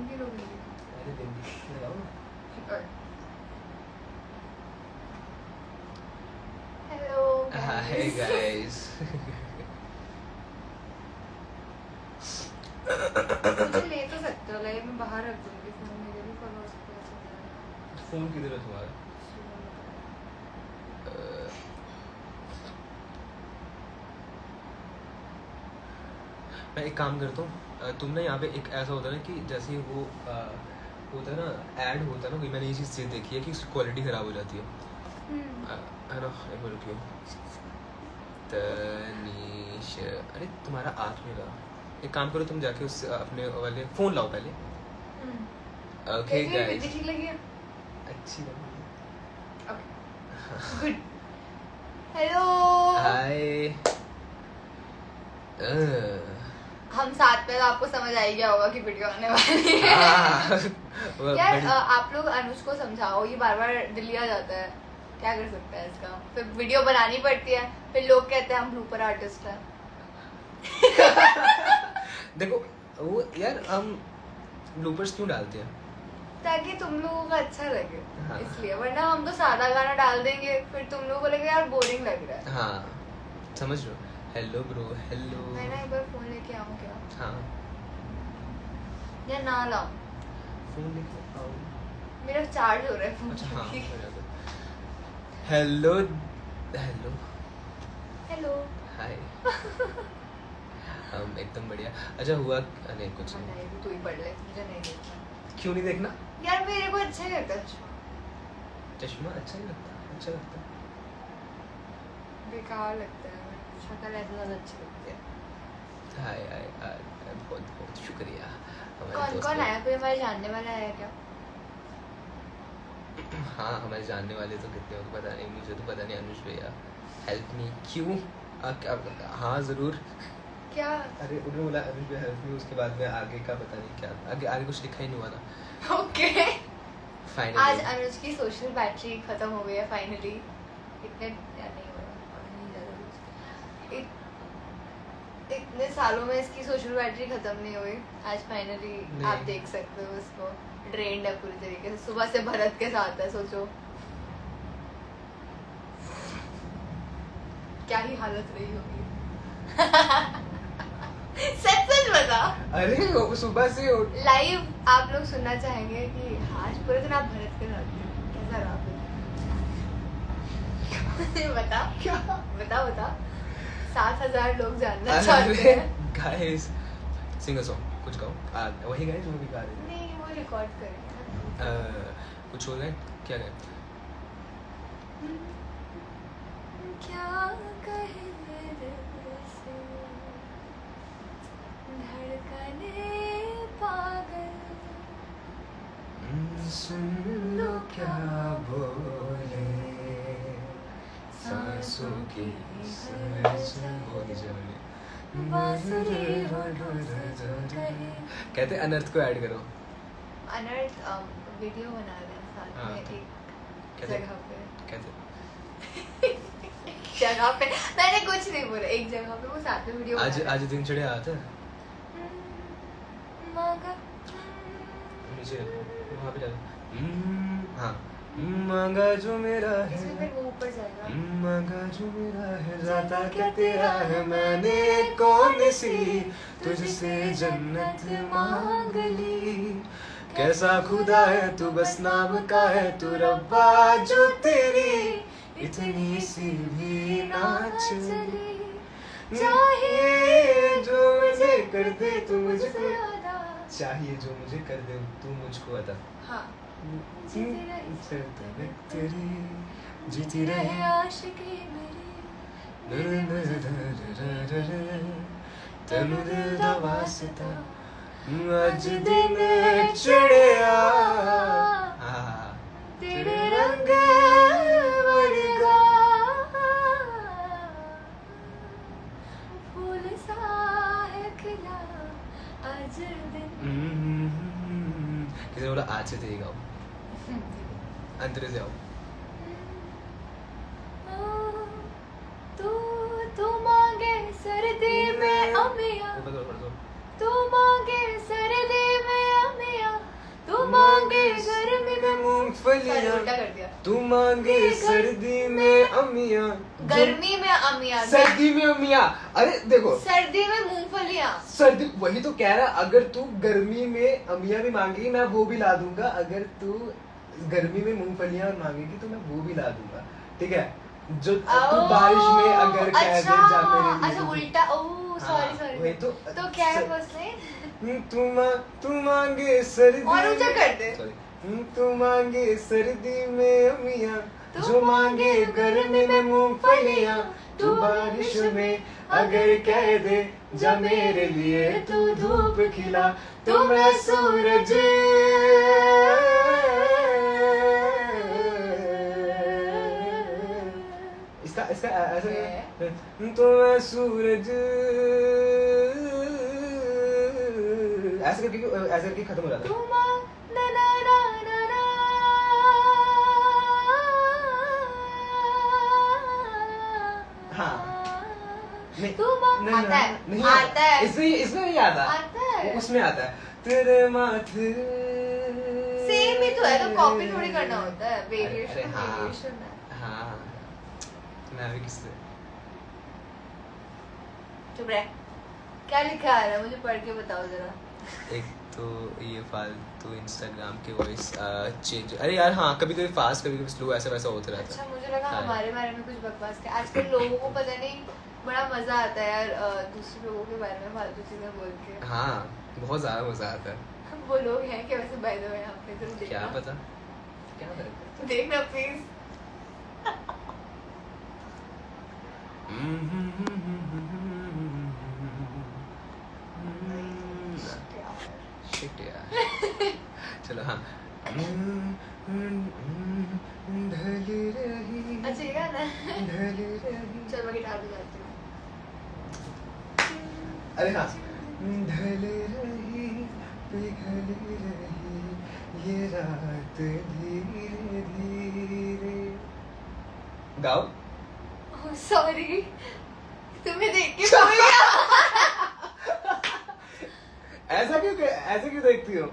हिंदी लोग अरे हिंदी लगाओ ना। Hello hi guys. मुझे ले तो सकते हो, लाइक मैं बाहर रख दूंगी फोन, मेरे भी फॉलो हो फोन किधर है तुम्हारा? मैं एक काम करता हूँ, तुम ना यहाँ पे एक ऐसा होता है ना कि जैसे वो होता है ना, ऐड होता है ना कोई, मैंने ये चीज़ देखी है कि उसकी क्वालिटी ख़राब हो जाती है ना। एक मिनट रुकियो। तनीश, अरे तुम्हारा आँख में लगा, एक काम करो तुम जाके उससे अपने वाले फ़ोन लाओ पहले। ओके गाइस, ठीक लगी है? अच्छी लगी। गुड। Hello hi. हम साथ में, तो आपको समझ आ ही गया होगा कि वीडियो आने वाली है। यार आप लोग अनुज को समझाओ, ये बार बार डिलीट आ जाता है, क्या कर सकते हैं इसका? फिर वीडियो बनानी पड़ती है, फिर लोग कहते हैं हम ब्लूपर आर्टिस्ट हैं। देखो वो यार, हम ब्लूपर्स क्यों डालते हैं? ताकि तुम लोगों को अच्छा लगे। हाँ। इसलिए, वरना हम तो सादा गाना डाल देंगे, फिर तुम लोगों को लगेगा यार बोरिंग लग रहा है। हाँ समझ लो। Hello bro, hello. मैं ना एक बार फोन लेके आऊँ क्या? हाँ या ना लाऊं? फोन लेके आओ। मेरा चार्ज हो रहा है फोन। अच्छा हाँ। Hello hello hello hi. हम एकदम बढ़िया। अच्छा हुआ नहीं कुछ नहीं। तू ही पढ़ ले, मुझे नहीं देखना। क्यों नहीं देखना? यार मेरे को अच्छा नहीं लगता चश्मा। चश्मा अच्छा नहीं लगता? अच्छा लगता है। बेकार लगता है, शक्ल ऐसे ज़्यादा अच्छी लगती है। हाय हाय हाय, बहुत बहुत शुक्रिया। कौन कौन आया? कोई हमारे जानने वाला है क्या? हाँ हमारे जानने वाले तो कितने हो पता नहीं, मुझे तो पता नहीं। अनुज भैया हेल्प मी। क्यों? हाँ ज़रूर। क्या? अरे उन्होंने बोला अनुज भैया हेल्प मी, उसके बाद में आगे का पता नहीं क्या, आगे आगे कुछ लिखा ही नहीं हुआ था। ओके। फाइनली आज अनुज की सोशल बैटरी खत्म हो गई है फाइनली। इतने नहीं हो इतने सालों में इसकी सोशल बैटरी खत्म नहीं हुई, आज फाइनली आप देख सकते हो इसको। ड्रेन्ड है पूरी तरीके से, सुबह से भरत के साथ है, सोचो क्या ही हालत रही होगी। सच सच बता। अरे वो सुबह से लाइव आप लोग सुनना चाहेंगे कि आज पूरे दिन आप भरत के साथ थे, कैसा रहा? बता क्या? बता 7,000 लोग जानना चाहते हैं। गाइस सिंग अ सॉन्ग, कुछ गाओ। वही गाइस जो भी गा रहे थे। नहीं वो रिकॉर्ड करेंगे। कुछ हो गए क्या गए? क्या कहे दिल से धड़कने पागल, सुन लो क्या बोले सांसों की बांसुरी कहते अनर्थ को ऐड करो। अनर्थ वीडियो बना रहे हैं साथ हाँ, में तो एक कैसे? जगह पे। कैसे? जगह पे मैंने कुछ नहीं बोला, एक जगह पे वो साथ में वीडियो आज आज दिन चढ़े आता है मांगा नीचे वहाँ पे जाओ। हाँ मांगा जो मेरा है, इसमें फिर वो ऊपर जाएगा। मांगा जो मेरा है, जाता क्या तेरा है, मैंने कौन सी तुझसे जन्नत मांग ली। कैसा खुदा है तू, बस नाम का है तू रब्बा, जो तेरी इतनी सी भी ना चली। चाहिए जो मुझे कर दे तू मुझको, चाहिए जो मुझे कर दे तू मुझको अदा। हाँ तेरी जीती रहे आशिकी मेरी, तेनू दिल दा वास्ता अज दिन चढ़िया तेरे रंग वर्गा फूल सा है खिला आज दिन। किसी ने बोला आज से तेरी गाओ, अंतरे से आओ। तू मांगे सर्दी में अमिया, तू मांगे सर्दी में अमिया, मूंगफलियां, उल्टा कर दिया। तू मांगे सर्दी में अमिया, गर्मी में अमिया, सर्दी में अमिया। अरे देखो, सर्दी में मूंगफलियां, सर्दी, वही तो कह रहा, अगर तू गर्मी में अमिया भी मांगेगी मैं वो भी ला दूंगा, अगर तू गर्मी में मूंगफलियां मांगेगी तो मैं वो भी ला दूंगा, ठीक है। जो तू बारिश में अगर कह दे जा मेरे लिए, अच्छा उल्टा, ओह सॉरी सॉरी, वही तो क्या है उसमें, तू मांगे सर्दी और ऊंचा कर दे, तू मांगे सर्दी में अमिया, जो मांगे गर्मी में मूंगफलियां, तू बारिश में अगर कह दे जा मेरे लिए तू धूप खिला, तो मैं सूरज इसका इसका ऐसे, तो मैं सूरज ऐसे करके खत्म हो जाता है। हाँ नहीं आता है, इसमें नहीं आता, उसमें आता है तेरे माथे, सेम ही तो है, तो कॉपी थोड़ी करना होता है, वेरिएशन हाँ, वेरिएशन है। हाँ मैं भी किससे, चुप रह, क्या लिखा है मुझे पढ़ के बताओ जरा। एक तो ये फालतू इंस्टाग्राम के वॉइस चेंज, अरे यार हाँ, कभी कभी फास्ट कभी कभी स्लो, ऐसा वैसा होता रहता अच्छा है। मुझे लगा हाँ। हमारे बारे में कुछ बकवास के, आजकल लोगों को पता नहीं बड़ा मजा आता है यार दूसरे लोगों के बारे में फालतू चीजें बोल के। हाँ बहुत ज्यादा मजा आता है। वो लोग हैं कि वैसे बाय द वे यहाँ पे जरूर क्या देखना, पता, क्या पता। देखना प्लीज। Shit यार। चलो हाँ। ढली रही, अच्छा ये गाना ढली रही, चल मैं गिटार बजाती हूँ। अरे हाँ, ढली रही पिघली रही ये रात धीरे धीरे, गाओ। सॉरी तुम्हें देख के भूल गया। ऐसा क्यों देखती हो?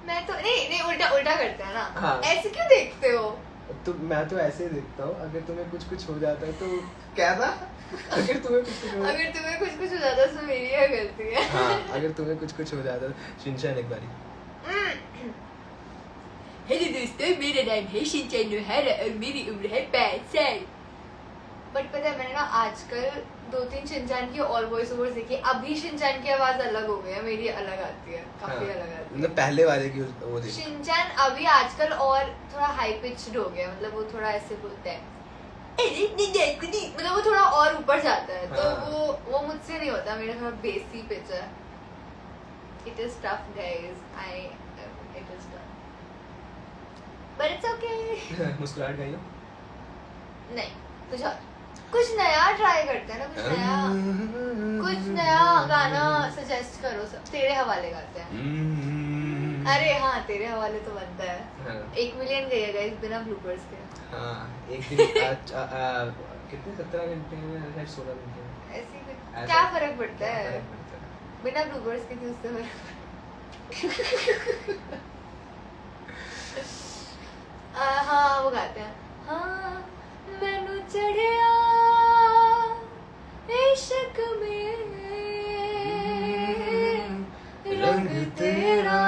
मैं तो नहीं उल्टा उल्टा करते हैं ना। हाँ। ऐसे क्यों देखते हो? तो मैं तो ऐसे ही देखता हूँ, अगर तुम्हें कुछ हो जाता है तो क्या था? अगर तुम्हें कुछ हो अगर तुम्हें कुछ हो जाता है तो मेरी क्या गलती है? हाँ, अगर तुम्हें कुछ हो जाता है। शिनचैन एक बारी। हेलो दोस्तों, मेरा नाम है शिनचैन नोहारा और मेरी उम्र है 5 साल। बट पता है मैंने ना आजकल 2-3 शिनचैन की और वॉइस ओवर्स देखी, अभी शिनचैन की आवाज अलग हो गई है, मेरी अलग आती है, काफी अलग आती है। मतलब पहले वाले की वो देखी। शिनचैन अभी आजकल और थोड़ा हाई पिच्ड हो गया, मतलब वो थोड़ा ऐसे बोलता है मतलब वो थोड़ा और ऊपर जाता है। तो वो मुझसे नहीं होता, मेरा थोड़ा बेसी पिच है। It is tough guys, it is tough but it's okay. मुस्कुराहट गई हो? नहीं, कुछ नया ट्राई करते हैं ना, कुछ नया गाना सजेस्ट करो। सब तेरे हवाले गाते हैं। अरे हाँ, तेरे हवाले तो बनता है। हाँ। 1 मिलियन गई है गाइस बिना ब्लूपर्स के। हाँ, एक दिन कितने 17 घंटे में, 16 घंटे में ऐसे ही क्या फर्क पड़ता है? फर्क पड़ता है? बिना ब्लूपर्स के उससे हाँ वो गाते हैं। हाँ मैनू चढ़िया इश्क में रंग तेरा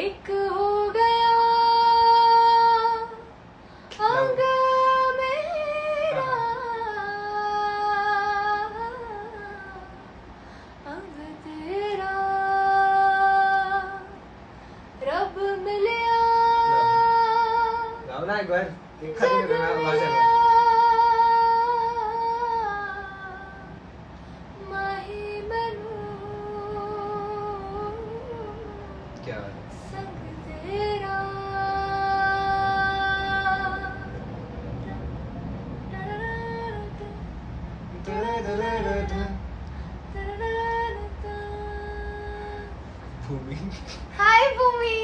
एक हो गया अंग मेरा, अंग तेरा रब मिलिया गाओ ना एक बार, एक खत्म करना आवाज है। माही मैनू क्या बात है? संग तेरा भूमि। हाय भूमि।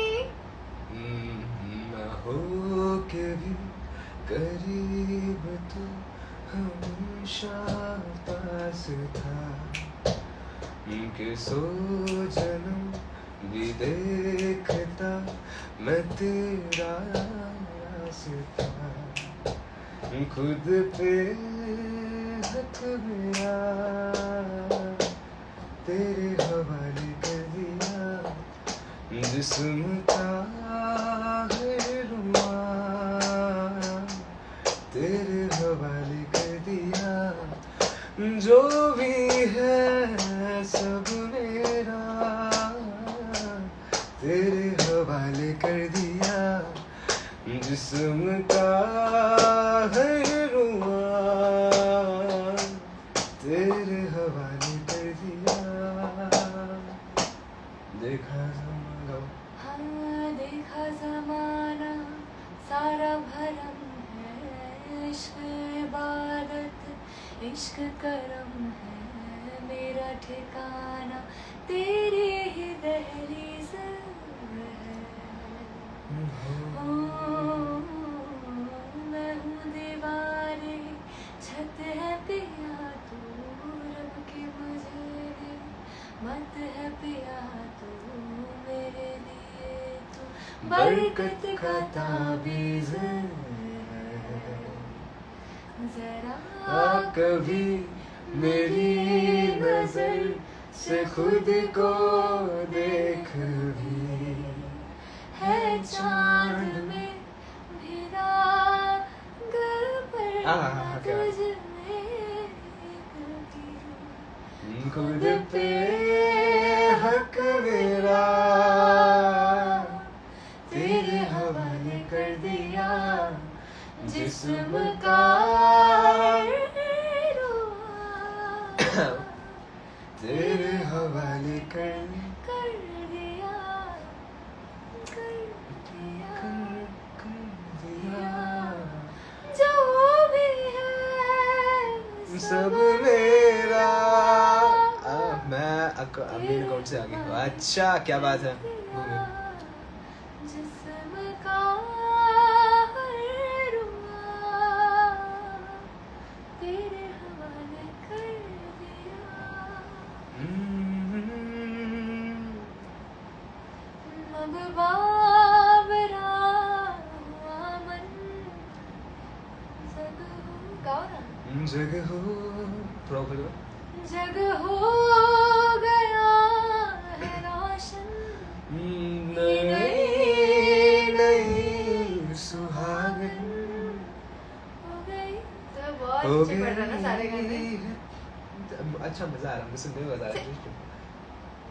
ना हो के भी करीब तो हमेशा पास था, कि 100 जन्म भी देखता मैं तेरा रास्ता, खुद पे हक मेरा तेरे हवाले कर दिया, जिस्म का है रुआ तेरे हवाले कर दिया, जो भी है सब मेरा तेरे हवाले कर दिया, जिस्म का है रुआ तेरे हवाले कर दिया। देखा ज़माना, हाँ देखा ज़माना सारा भरम है, इश्क इबादत इश्क करम है, मेरा ठिकाना तेरी ही दहलीज़ है। मैं हूँ दीवारें छत है पिया तू रब की मुझे दे, मत है पिया तू मेरे लिए तू बरकत का ताबीज़ है। जरा कभी मेरी नजर से खुद को देख भी, है चांद में भिड़ा घर पर क्या तुझ में कटी, खुद पे हक मेरा तेरे हवाले कर दिया, जिस्म का तेरे हवाले कर दिया, जो भी है सब मेरा। मैं अमीर अकाउंट से आ गया। अच्छा क्या बात है। जिस्म का हर रुआ तेरे हवाले कर दिया। अब बाबरा हुआ मन जग हो जग हो जग हो गया है रोशन, नई सुहागन हो गई। तो बहुत हो अच्छे पढ़ रहा ना सारे गाने। गई। अच्छा मजा आ रहा है, मुझे सुनने में मजा आ रहा है।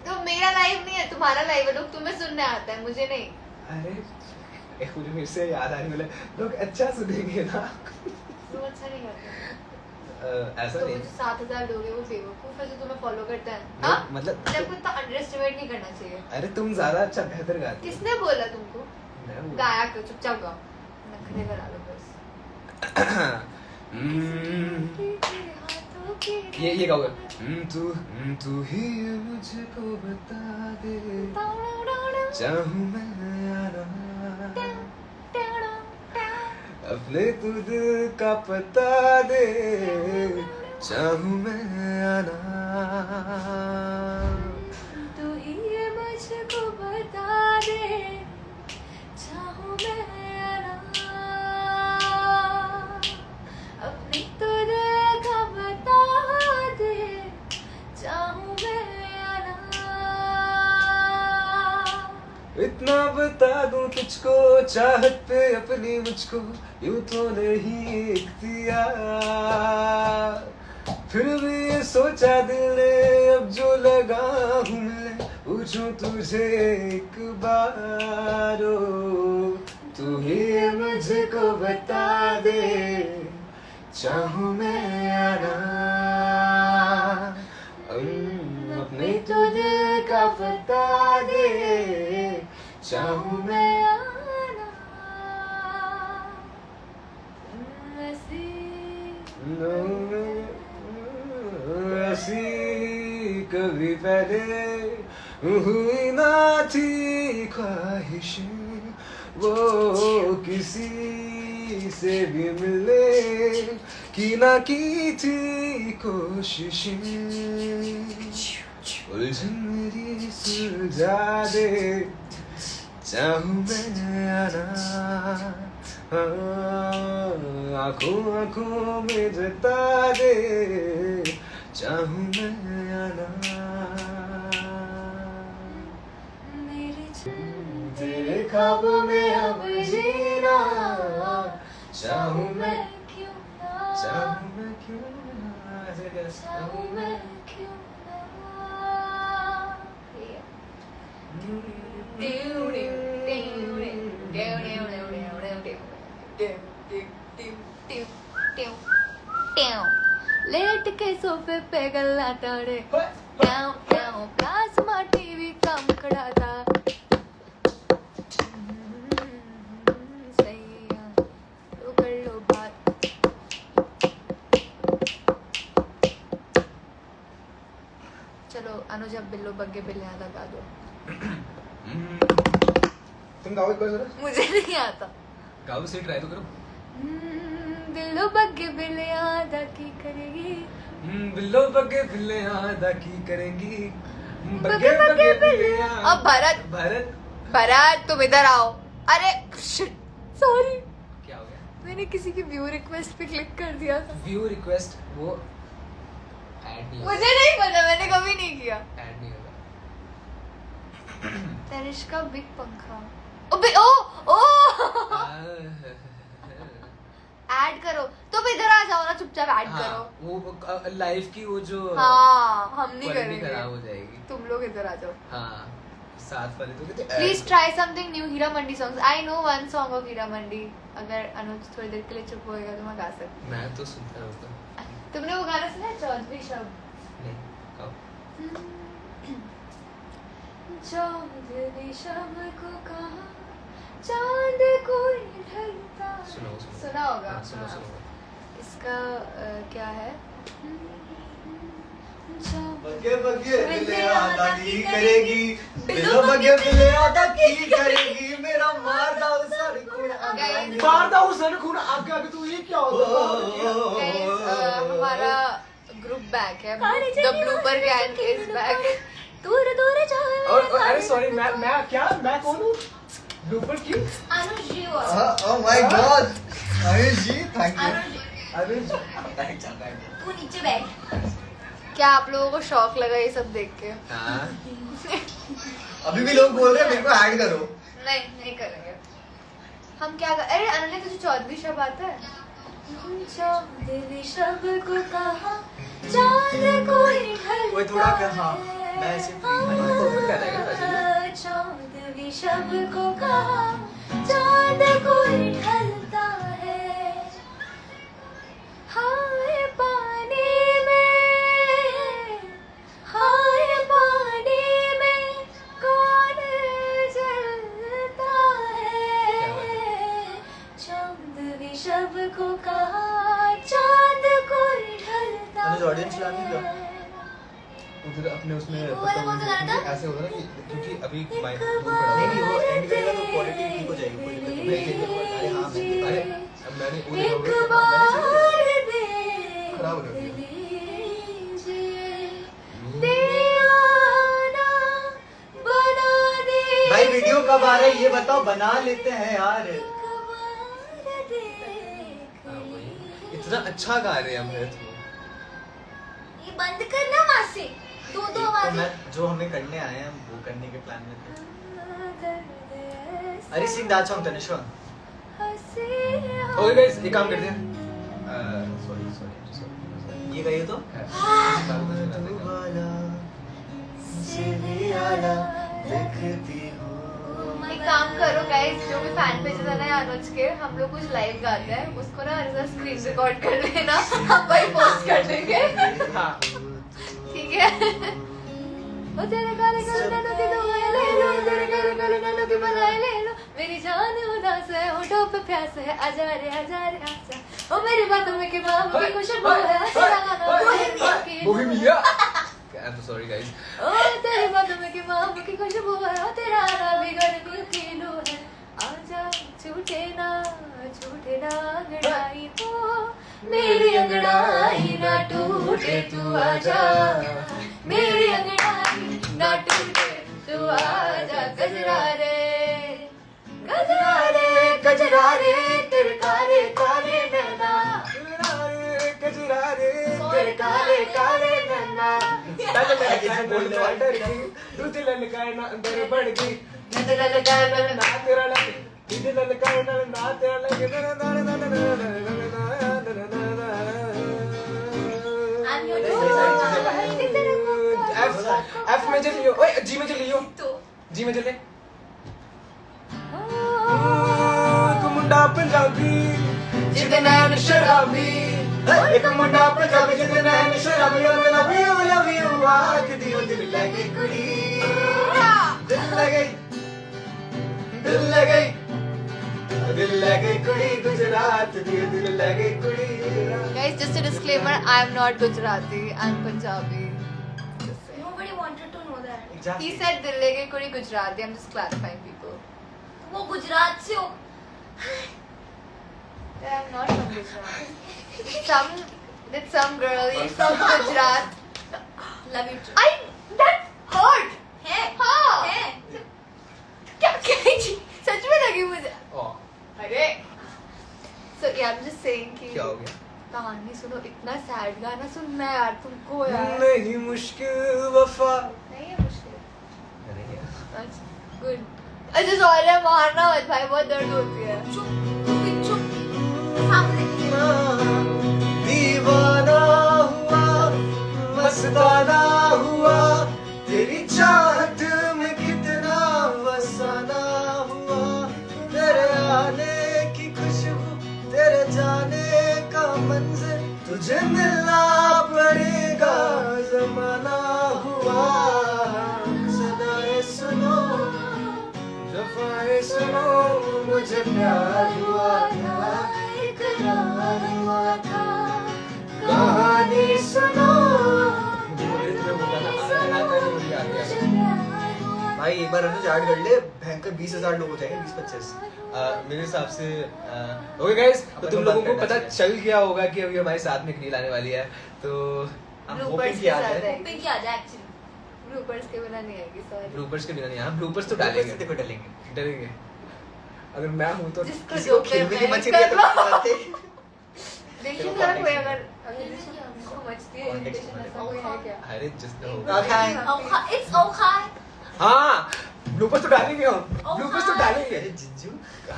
तो मेरा लाइव नहीं है, तुम्हारा लाइव है, लोग तुम्हें सुनने आता है, मुझे नहीं। अरे मुझे फिर से याद आने वाला, लोग अच्छा सुनेंगे ना। तुम अच्छा नहीं करते। ऐसा तो नहीं, मुझे 7000 लोग हैं वो बेवकूफ है जो तुम्हें फॉलो करते हैं। नो, हाँ मतलब को इतना अंडर एस्टिमेट नहीं करना चाहिए। अरे तुम ज्यादा अच्छा बेहतर गाती हो। किसने बोला तुमको? मैं बोला। गाया क्यों? चुपचाप गाओ, नखरे करा लो बस। ये गाओगे। तू ही मुझको बता दे, चाहूं मैं आना, अपने तू दिल का पता दे, चाहूं मैं आना। तू ही मुझको बता दे, चाहूं मैं आना, अपनी तो दिल का बता दे, चाहूं मैं आना। इतना बता दूं तुझको, चाहत पे अपनी मुझको यूं तो नहीं इख्तियार, फिर भी ये सोचा दिल ने अब जो लगा हूँ मैं, पूछूं तुझे एक बार, तू ही मुझको बता दे, चाहूं मैं आना, अपने तो दिल का बता दे, चाहूं मैं आना। ऐसी कभी पहले हुई ना थी ख्वाहिशें, वो किसी से भी मिले की ना की थी कोशिशें, उलझन मेरी सुलझा दे, चाहूं मैं आना, आँखों आँखों में जता दे, चाहूं मैं आना, तेरे ख्वाब में अब जीना, चाहूं मैं क्यों ना, चाहूं मैं क्यों ना, चाहूं मैं क्यों लेट के सोफे पे गल्ला ताड़े, प्लाज्मा टीवी काम खड़ा था, सही है तो कर लो बात। चलो अनुज अब बिल्लो बग्गे बिल्लियाँ लगा दो। तुम गाओ एक बार जरा। मुझे नहीं आता। गाओ से ट्राई तो करो। बिल्लो बग्गे बिल्लियाँ अदा की करेगी, बिल्लो बग्गे बिल्लियाँ अदा की करेंगी, बग्गे बग्गे बिल्लियाँ। अब भरत भरत भरत तुम इधर आओ। अरे सॉरी, क्या हो गया? मैंने किसी की व्यू रिक्वेस्ट पे क्लिक कर दिया था। व्यू रिक्वेस्ट वो ऐड नहीं होगा। मुझे नहीं पता, मैंने कभी नहीं किया। ऐड नहीं होगा। तनिष्का बिग पंखा ओ ऐड करो। तुम इधर आ जाओ ना, चुपचाप ऐड करो। वो लाइव की वो जो हाँ हम नहीं quality करेंगे, खराब हो जाएगी। तुम लोग इधर आ जाओ। हाँ साथ वाले तो कहते please try something new. Heera Mandi songs. I know one song of Heera Mandi. अगर अनुज थोड़ी देर के लिए चुप होएगा तो मैं गा सकती। मैं तो सुनता रहता। तुमने वो गाना सुना है चौधरी शब्द? नहीं गाओ। चौधरी शब्द को कहा चांद कोई ढलता। सुना होगा। हाँ, सुनो हाँ। सुनो। इसका क्या है? बग्गे बग्गे बिल्लियाँ अदा की करेगी, बिल्लो बग्गे बिल्लियाँ अदा की करेगी, मेरा मारदा हुसन खून आगे, मारदा हुसन खून आगे आगे। तू ये क्या होता है? हमारा ग्रुप बैक है, the blooper gang is back. दूर दूर जाओ। और अरे सॉरी, मैं कौन हूँ? ब्लूपर क्यों? अनुज जी हो। Oh my God, Anuj ji, thank you. अनुज तू नीचे बैठ। क्या आप लोगों को शौक लगा ये सब देख के? हाँ अभी भी लोग बोल रहे हैं मेरे को ऐड करो। नहीं करेंगे हम। क्या अरे अनुज तुझे चौधरी शब्द आता है? चौधरी शब्द को कहा चांद कोई ढलता। वो थोड़ा क्या? हाँ मैं ऐसे परफेक्ट आ जाएगा। चौधरी शब्द को कहा चांद कोई ढलता है, हाय पानी में, हाय पानी में कौन जलता है। चौधरी शब्द को कहा चांद कोई ढलता अनुज ऑडियंस लानी क्या? उधर अपने उसमें ऐसे होगा ना कि क्योंकि अभी माइक नहीं नहीं वो एंड करेगा तो क्वालिटी ठीक हो जाएगी, कोई दिक्कत नहीं। अरे हाँ अरे अब मैंने वो एक देखा बार खराब हो गया। दीवाना बना दे। भाई वीडियो कब आ रहा है ये बताओ, बना लेते हैं यार। इतना अच्छा गा रहे हैं हम भरत को। ये बंद करना वहाँ से। दो तो आवाजें। मैं जो हमें करने आए हैं वो करने के प्लान में थे। अरे sing that song Tanishka. Okay guys एक काम करते हैं। सॉरी ये गाइए तो एक काम करो गाइस, जो भी फैन पेजेस है ना अनुज के, हम लोग कुछ लाइव गाते हैं, उसको ना स्क्रीन रिकॉर्ड कर लेना, हम वही पोस्ट कर देंगे। हाँ ठीक है। ओ तेरे काले काले नैनों की दुआएं ले लो, तेरे काले काले नैनों की बधाई ले लो, मेरी जान उदास है, होठों पे प्यास है, आजा रे आजा। ओ मेरी बातों में के बाबू की खुशबू है, तेरा गाना Bohemia. I'm so sorry guys. ओ तेरी बातों में के बाबू की खुशबू है, तेरा गाना भी गर्मी की लू है, आजा छूटे ना अंगड़ाई हो, मेरी अंगड़ाई ना टूटे, तू आजा मेरी अंगड़ाई। ना टूटे तू आजा गजरा रे गजरा रे गजरा रे तेरे काले काले नैना गजरा रे तेरे काले काले नैना तुझे ललकाए ना अंदर बढ़ गई दिल लगाए ना तेरा लगे तुझे ललकाए ना तेरा लगे एफ में चलियो ओए जी में चलियो जी में चले मुंडा पंजाबी जिदे नैन शराबी एक मुंडा पंजाबी जिदे नैन शराबी लव यू आख दियो दिल लगे कुड़ी दिल लगे दिल लगे कुड़ी गुजरात दियो दिल लगे कुड़ी Guys, just a disclaimer, I am not Gujarati, I am Punjabi. Nobody wanted to know that. He said Dil Lege Kudi Gujarati, I'm just clarifying people. वो गुजरात से हो. I am not from Gujarat. Some girl is from Gujarat. Love you too. That hurt. है. हाँ. है. क्या जी सच में लगी मुझे. अरे. So yeah, I'm just saying कि क्या हो गया? कहानी सुनो इतना सैड गाना सुनना है यार तुमको यार. नहीं मुश्किल वफा नहीं है मुश्किल. अरे यार अच्छा गुड. अच्छा सॉरी मारना मत भाई बहुत दर्द होती है. चुप. चुप. सामने देखिए. दीवाना हुआ मस्ताना हुआ तेरी चाहत में कितना फसाना हुआ तेरे आने की खुशबू तेरे जाने का मंजर तुझे मिलना पड़ेगा जमाना हुआ सदाएं सुनो दफाएं सुनो मुझे प्यार हुआ था इकरार हुआ था कहानी सुनो भाई एक बार अनुज ऐड कर ले भयंकर 20,000 लोग हो जाएंगे 20-25 मेरे हिसाब से ओके गाइस तो अपन तुम को लोगों बात को करना पता चाहिए। चल गया होगा कि अभी हमारे साथ में रील आने वाली है तो हम Bloopers hoping के कि आ साथ जाए है। Hoping कि आ जाए actually. ब्लूपर्स के बिना नहीं आएगी सॉरी. ब्लूपर्स के बिना नहीं हम ब्लूपर्स तो डालेंगे डालेंगे देखो डालेंगे डरेंगे अगर मैं हूं तो जिसको किसी जो को खिलबिली करना है मची रही है तो कर लो. बातें देखिए देखो जरा कोई context अगर इसको मचती है Context irritation में ऐसा कोई है क्या? अरे जिसने होगा Okay. Okay. It's okay. हां ब्लूपर्स तो डालेंगे हम Oh, ब्लूपर्स तो hi. डालेंगे अरे जिज्जू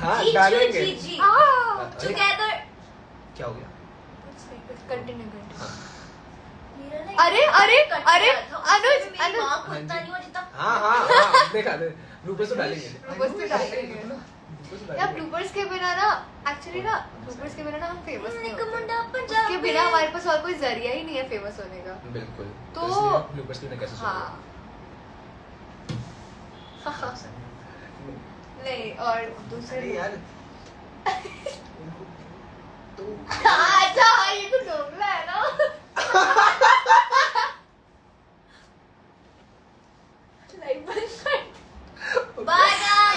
हां G, डालेंगे G, G. हाँ. Together. क्या हो गया कंटिन्यू मेरा ना अरे, अरे, कट अरे, गया था, उसमें अनुज, मेरी अनुज। माँ को इतना नहीं हुआ जितना हां देखा ब्लूपर्स तो डालेंगे ब्लूपर्स तो डालेंगे Bloopers तो या डालेंगे। ब्लूपर्स के बिना ना एक्चुअली ना ब्लूपर्स के बिना ना हम फेमस नहीं एक होते. मुंडा उसके पंजाबी. बिना हमारे पास और कोई जरिया ही नहीं है फेमस होने का. बिल्कुल तो- ब्लूपर्स के बिना कैसे हाँ. नहीं और दूसरे अरे यार तो हाँ